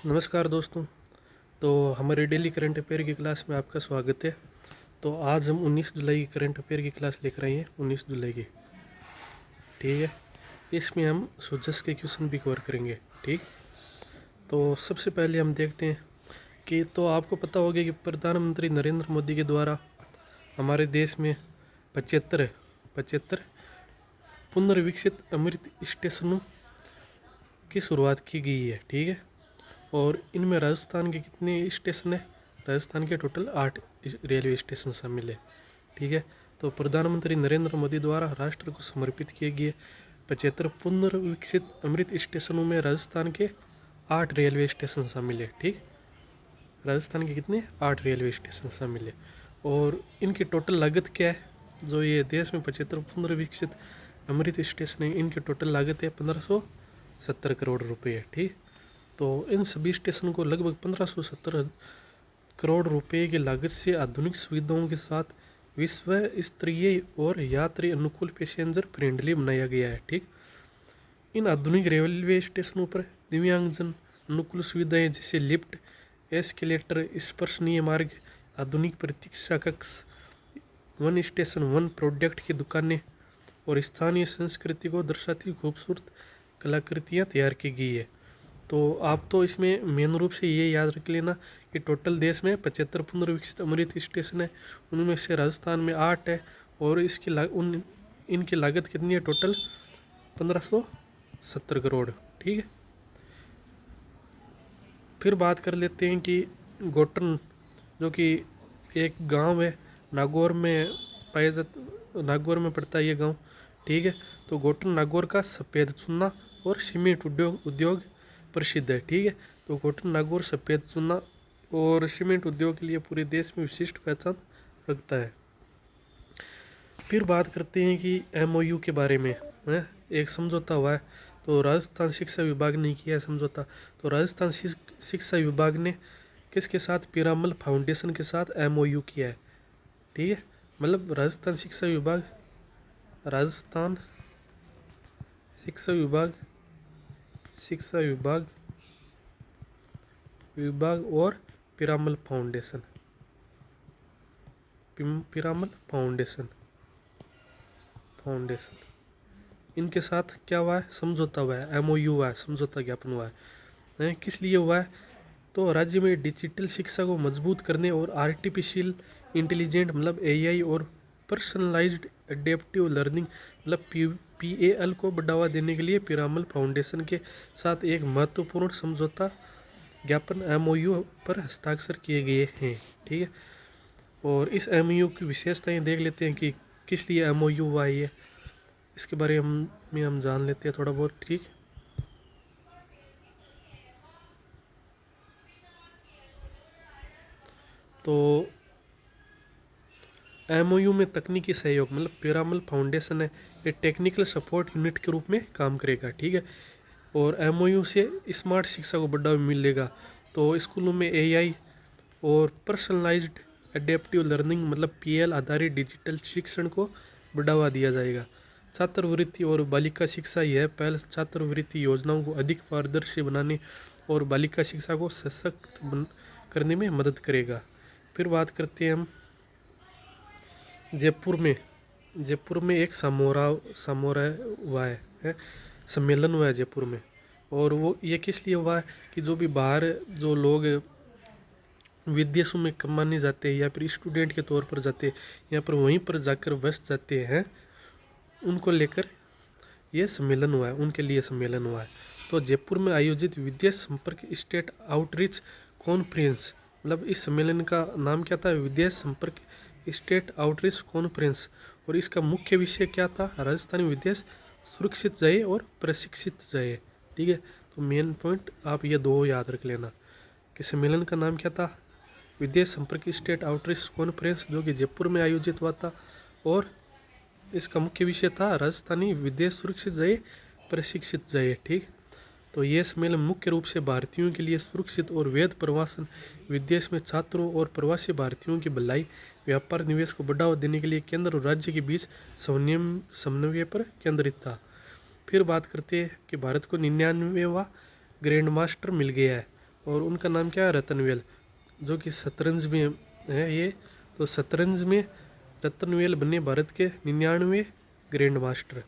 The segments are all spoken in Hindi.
नमस्कार दोस्तों। तो हमारे डेली करंट अफेयर की क्लास में आपका स्वागत है। तो आज हम 19 जुलाई की करंट अफेयर की क्लास लेकर आए हैं, 19 जुलाई की। ठीक है, इसमें हम सुजस के क्वेश्चन भी कवर करेंगे। ठीक, तो सबसे पहले हम देखते हैं कि तो आपको पता होगा कि प्रधानमंत्री नरेंद्र मोदी के द्वारा हमारे देश में 75 पुनर्विकसित अमृत स्टेशनों की शुरुआत की गई है। ठीक है, और इनमें राजस्थान के कितने स्टेशन है? राजस्थान के टोटल 8 रेलवे स्टेशन शामिल है। ठीक है, तो प्रधानमंत्री नरेंद्र मोदी द्वारा राष्ट्र को समर्पित किए गए 75 पुनर्विकसित अमृत स्टेशनों में राजस्थान के 8 रेलवे स्टेशन शामिल है। ठीक, राजस्थान के कितने? 8 रेलवे स्टेशन शामिल है। और इनकी टोटल लागत क्या है? जो ये देश में 75 पुनर्विकसित अमृत स्टेशन है, इनकी टोटल लागत है 1570 करोड़ रुपये है। ठीक, तो इन सभी स्टेशन को लगभग 1570 करोड़ रुपए की लागत से आधुनिक सुविधाओं के साथ विश्व स्तरीय और यात्री अनुकूल पैसेंजर फ्रेंडली बनाया गया है। ठीक, इन आधुनिक रेलवे स्टेशनों पर दिव्यांगजन अनुकूल सुविधाएं जैसे लिफ्ट, एस्केलेटर, स्पर्शनीय मार्ग, आधुनिक प्रतीक्षा कक्ष, वन स्टेशन वन प्रोडक्ट की दुकानें और स्थानीय संस्कृति को दर्शाती खूबसूरत कलाकृतियाँ तैयार की गई है। तो आप तो इसमें मेन रूप से ये याद रख लेना कि टोटल देश में 75 पुनर्विकसित अमृत स्टेशन है, उनमें से राजस्थान में 8 है और इनकी लागत कितनी है? टोटल 1570 करोड़। ठीक है, फिर बात कर लेते हैं कि गोटन, जो कि एक गांव है, नागौर में नागौर में पड़ता है ये गांव। ठीक है, तो गोटन नागौर का सफ़ेद चूना और सीमेंट उद्योग प्रसिद्ध है। ठीक है, तो गोटन नागौर सफ़ेद चूना और सीमेंट उद्योग के लिए पूरे देश में विशिष्ट पहचान रखता है। फिर बात करते हैं कि MOU के बारे में है, एक समझौता हुआ है। तो राजस्थान शिक्षा विभाग ने किया है समझौता। तो राजस्थान शिक्षा विभाग ने किसके साथ? पीरामल फाउंडेशन के साथ MOU किया है। ठीक है, मतलब राजस्थान शिक्षा विभाग और पीरामल फाउंडेशन इनके साथ क्या हुआ है? समझौता हुआ है, MOU हुआ है, समझौता ज्ञापन हुआ है। किस लिए हुआ है? तो राज्य में डिजिटल शिक्षा को मजबूत करने और आर्टिफिशियल इंटेलिजेंट मतलब AI और पर्सनलाइज्ड एडेप्टिव लर्निंग मतलब PAL को बढ़ावा देने के लिए पीरामल फाउंडेशन के साथ एक महत्वपूर्ण समझौता ज्ञापन MOU पर हस्ताक्षर किए गए हैं। ठीक है, और इस MOU की विशेषताएं देख लेते हैं कि किस लिए MOU हुआ है ये, इसके बारे में हम जान लेते हैं थोड़ा बहुत। ठीक, तो MOU में तकनीकी सहयोग मतलब पीरामल फाउंडेशन है, ये टेक्निकल सपोर्ट यूनिट के रूप में काम करेगा। ठीक है, और MOU से स्मार्ट शिक्षा को बढ़ावा मिलेगा। तो स्कूलों में AI और पर्सनलाइज्ड एडेप्टिव लर्निंग मतलब PL आधारित डिजिटल शिक्षण को बढ़ावा दिया जाएगा। छात्रवृत्ति और बालिका शिक्षा, यह पहल छात्रवृत्ति योजनाओं को अधिक पारदर्शी बनाने और बालिका शिक्षा को सशक्त करने में मदद करेगा। फिर बात करते हैं हम जयपुर में एक समोरा हुआ है, सम्मेलन हुआ है जयपुर में। और वो ये किस लिए हुआ है कि जो भी बाहर जो लोग विदेशों में कमाने जाते हैं या फिर स्टूडेंट के तौर पर जाते हैं या फिर वहीं पर जाकर बस जाते हैं, उनको लेकर ये सम्मेलन हुआ है, उनके लिए सम्मेलन हुआ है। तो जयपुर में आयोजित विदेश संपर्क स्टेट आउटरीच कॉन्फ्रेंस मतलब इस सम्मेलन का नाम क्या था? विदेश संपर्क स्टेट आउटरीच कॉन्फ्रेंस। और इसका मुख्य विषय क्या था? राजस्थानी विदेश सुरक्षित जाए और प्रशिक्षित जाए। ठीक है, तो मेन पॉइंट आप ये दो याद रख लेना कि सम्मेलन का नाम क्या था? विदेश संपर्क स्टेट आउटरीच कॉन्फ्रेंस, जो कि जयपुर में आयोजित हुआ था। और इसका मुख्य विषय था राजस्थानी विदेश सुरक्षित जाए प्रशिक्षित जाए। ठीक, तो ये सम्मेलन मुख्य रूप से भारतीयों के लिए सुरक्षित और वैध प्रवासन, विदेश में छात्रों और प्रवासी भारतीयों की भलाई, व्यापार निवेश को बढ़ावा देने के लिए केंद्र और राज्य के बीच समन्वय पर केंद्रित था। फिर बात करते हैं कि भारत को 99वां ग्रैंड मास्टर मिल गया है और उनका नाम क्या है, रतनवेल, जो कि शतरंज में है ये। तो शतरंज में रतनवेल बने भारत के 99वें ग्रैंड मास्टर।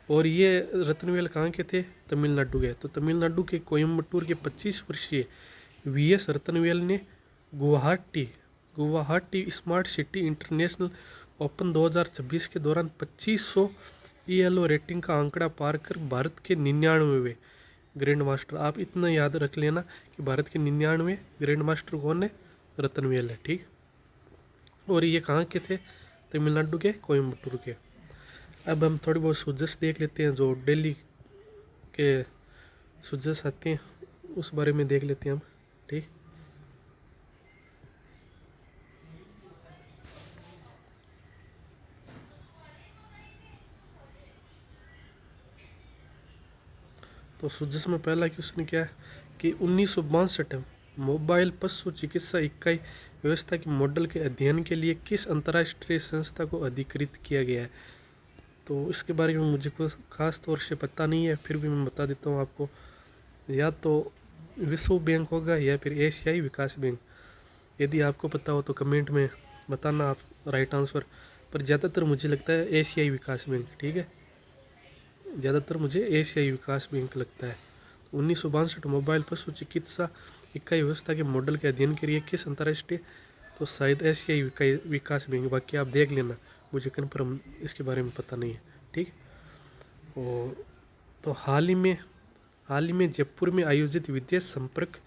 और ये रतनवेल कहाँ के थे, तमिलनाडु के। तो तमिलनाडु के कोयम्बटूर के 25 वर्षीय वीएस रतनवेल ने Guwahati smart city international open 2026 के दौरान 2500 ELO रेटिंग का आंकड़ा पार कर भारत के 99वें ग्रैंड मास्टर। आप इतना याद रख लेना कि भारत के 99वें ग्रैंड मास्टर कौन है, रतनवेल है, ठीक। और ये कहाँ के थे, तमिलनाडु के कोयम्बटूर के। अब हम थोड़ी बहुत सुजस देख लेते हैं, जो दिल्ली के सुजस आते हैं उस बारे में देख लेते हैं हम, ठीक। तो सुजस में पहला क्वेश्चन क्या है कि 1962 मोबाइल पशु चिकित्सा इकाई व्यवस्था के मॉडल के अध्ययन के लिए किस अंतर्राष्ट्रीय संस्था को अधिकृत किया गया है। तो इसके बारे में मुझे कुछ खास तौर से पता नहीं है, फिर भी मैं बता देता हूँ आपको। या तो विश्व बैंक होगा या फिर एशियाई विकास बैंक। यदि आपको पता हो तो कमेंट में बताना आप राइट आंसर। पर ज़्यादातर मुझे लगता है एशियाई विकास बैंक, ठीक है। ज़्यादातर मुझे एशियाई विकास बैंक लगता है। 1962 मोबाइल पशु चिकित्सा इकाई व्यवस्था के मॉडल के अध्ययन के लिए किस अंतर्राष्ट्रीय, तो शायद एशियाई विकास बैंक। बाकी आप देख लेना, मुझे कन्फर्म इसके बारे में पता नहीं है, ठीक। और तो हाल ही में जयपुर में आयोजित विदेश संपर्क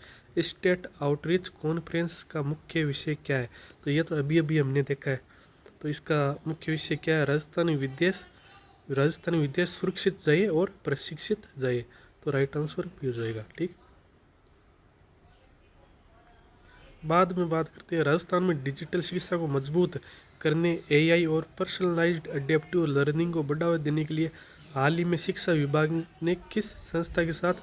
स्टेट आउटरीच कॉन्फ्रेंस का मुख्य विषय क्या है। तो ये तो अभी अभी हमने देखा है। तो इसका मुख्य विषय क्या है, राजस्थानी विदेश सुरक्षित जाए और प्रशिक्षित जाए। तो राइट आंसर भी हो जाएगा, ठीक। बाद में बात करते हैं, राजस्थान में डिजिटल शिक्षा को मजबूत करने, AI और पर्सनलाइज्ड एडेप्टिव लर्निंग को बढ़ावा देने के लिए हाल ही में शिक्षा विभाग ने किस संस्था के साथ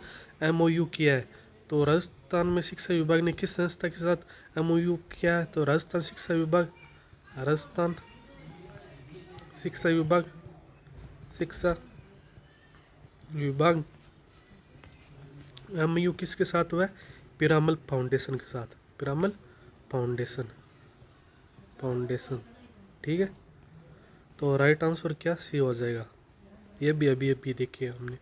MOU किया है। तो राजस्थान में शिक्षा विभाग ने किस संस्था के साथ MOU किया है। तो राजस्थान शिक्षा विभाग MOU किसके साथ हुआ है, पिरामल फाउंडेशन के साथ, पिरामल फाउंडेशन, ठीक है। तो राइट आंसर क्या सी हो जाएगा, ये भी अभी देखिए हमने।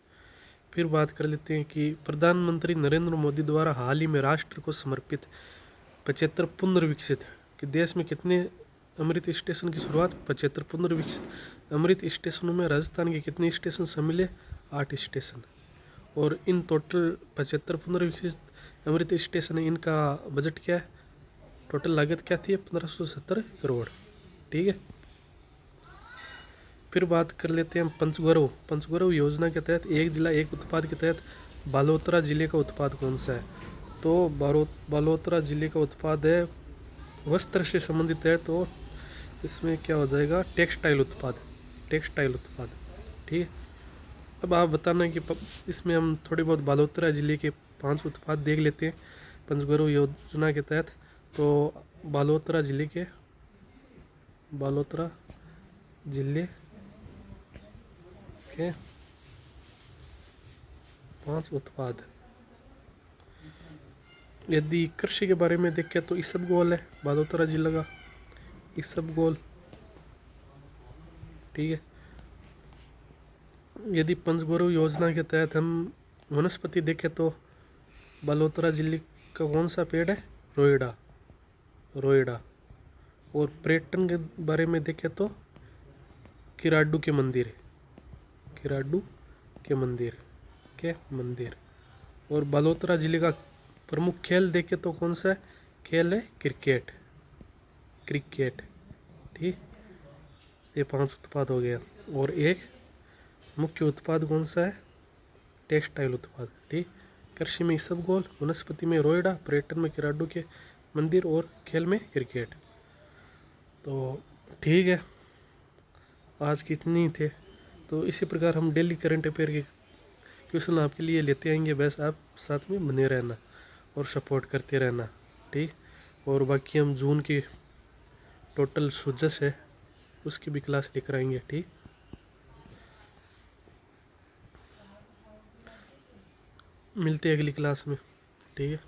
फिर बात कर लेते हैं कि प्रधानमंत्री नरेंद्र मोदी द्वारा हाल ही में राष्ट्र को समर्पित 75 पुनर्विकसित कि देश में कितने अमृत स्टेशन की शुरुआत, 75 पुनर्विकसित अमृत स्टेशनों में राजस्थान के कितने स्टेशन शामिल है, 8 स्टेशन। और इन टोटल 75 पुनर्विकसित अमृत स्टेशन है, इनका बजट क्या है, टोटल लागत क्या थी, 1570 करोड़, ठीक है। फिर बात कर लेते हैं पंचगौरव योजना के तहत एक जिला एक उत्पाद के तहत बालोतरा जिले का उत्पाद कौन सा है। तो बालोतरा जिले का उत्पाद है वस्त्र से संबंधित है। तो इसमें क्या हो जाएगा, टेक्सटाइल उत्पाद, ठीक है। अब आप बताना कि इसमें हम थोड़ी बहुत बालोतरा जिले के 5 उत्पाद देख लेते हैं पंचगौरव योजना के तहत। तो बालोतरा जिले के 5 उत्पाद। यदि कृषि के बारे में देखें तो इसबगोल है बालोतरा जिला का, इसबगोल, ठीक है। यदि पंचगौरव योजना के तहत हम वनस्पति देखें तो बालोतरा जिले का कौन सा पेड़ है, रोएडा। और पर्यटन के बारे में देखें तो किराडू के मंदिर। और बालोतरा जिले का प्रमुख खेल देखें तो कौन सा खेल है, क्रिकेट, ठीक। ये 5 उत्पाद हो गया। और एक मुख्य उत्पाद कौन सा है, टेक्सटाइल उत्पाद, ठीक। कृषि में इसबगोल, वनस्पति में रोएडा, पर्यटन में किराडू के मंदिर और खेल में क्रिकेट। तो ठीक है, आज की इतनी ही थे। तो इसी प्रकार हम डेली करंट अफेयर के क्वेश्चन आपके लिए लेते आएंगे। बस आप साथ में बने रहना और सपोर्ट करते रहना, ठीक। और बाकी हम जून की टोटल सुजस है उसकी भी क्लास लेकर आएंगे, ठीक। मिलते हैं अगली क्लास में, ठीक है।